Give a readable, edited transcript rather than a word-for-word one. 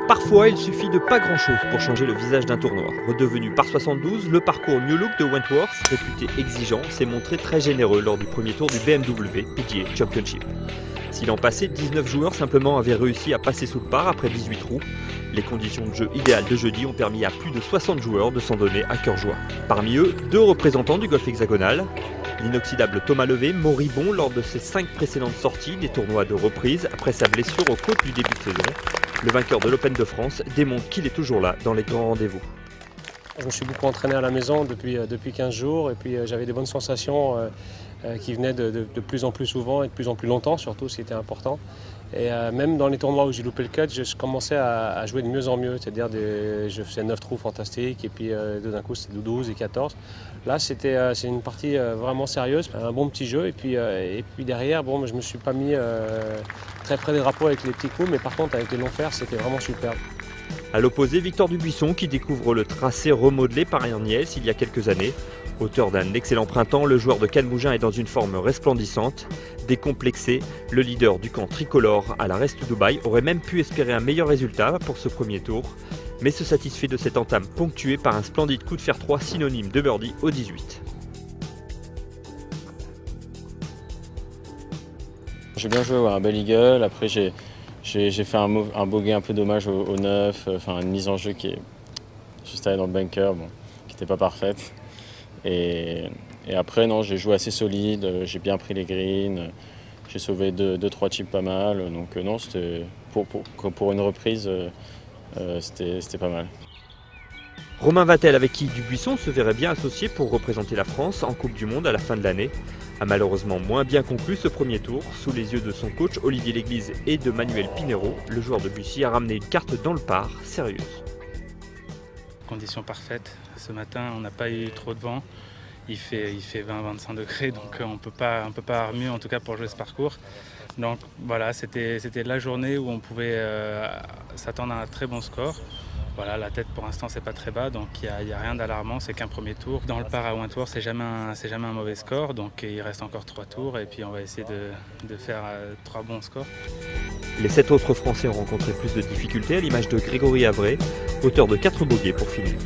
Parfois, il suffit de pas grand-chose pour changer le visage d'un tournoi. Redevenu par 72, le parcours New Look de Wentworth, réputé exigeant, s'est montré très généreux lors du premier tour du BMW PGA Championship. Si l'an passé, 19 joueurs simplement avaient réussi à passer sous le par après 18 trous, les conditions de jeu idéales de jeudi ont permis à plus de 60 joueurs de s'en donner à cœur joie. Parmi eux, 2 représentants du golf hexagonal, l'inoxydable Thomas Levé, moribond lors de ses 5 précédentes sorties des tournois de reprise après sa blessure aux côtes du début de saison. Le vainqueur de l'Open de France démontre qu'il est toujours là dans les grands rendez-vous. Je me suis beaucoup entraîné à la maison depuis 15 jours et puis j'avais des bonnes sensations qui venaient de plus en plus souvent et de plus en plus longtemps surtout, ce qui était important. Et même dans les tournois où j'ai loupé le cut, je commençais à jouer de mieux en mieux, c'est-à-dire je faisais 9 trous fantastiques et puis d'un coup c'était 12 et 14. Là c'est une partie vraiment sérieuse, un bon petit jeu et puis derrière bon, je ne me suis pas mis très près des drapeaux avec les petits coups, mais par contre avec les longs fers c'était vraiment superbe. A l'opposé, Victor Dubuisson qui découvre le tracé remodelé par Ian Niels il y a quelques années. Auteur d'un excellent printemps, le joueur de Calmougin est dans une forme resplendissante. Décomplexé, le leader du camp tricolore à la Rest Dubaï aurait même pu espérer un meilleur résultat pour ce premier tour, mais se satisfait de cette entame ponctuée par un splendide coup de fer 3 synonyme de birdie au 18. J'ai bien joué, ouais, un bel eagle. Après j'ai fait un bogey un peu dommage au 9, enfin une mise en jeu qui est juste allée dans le bunker, bon, qui n'était pas parfaite. Et après non, j'ai joué assez solide, j'ai bien pris les greens, j'ai sauvé 2-3 chips pas mal, donc non, c'était pour une reprise, c'était pas mal. Romain Vatel, avec qui Dubuisson se verrait bien associé pour représenter la France en Coupe du Monde à la fin de l'année, a malheureusement moins bien conclu ce premier tour. Sous les yeux de son coach Olivier Léglise et de Manuel Pinero, le joueur de Bussy a ramené une carte dans le par sérieuse. Conditions parfaites. Ce matin, on n'a pas eu trop de vent. Il fait 20-25 degrés, donc on peut pas avoir mieux en tout cas pour jouer ce parcours. Donc voilà, c'était la journée où on pouvait s'attendre à un très bon score. Voilà, la tête pour l'instant c'est pas très bas, donc il n'y a rien d'alarmant, c'est qu'un premier tour. Dans le par à Wentworth, c'est jamais un mauvais score, donc il reste encore 3 tours et puis on va essayer de faire 3 bons scores. Les 7 autres Français ont rencontré plus de difficultés à l'image de Grégory Avray, auteur de 4 bogeys pour finir.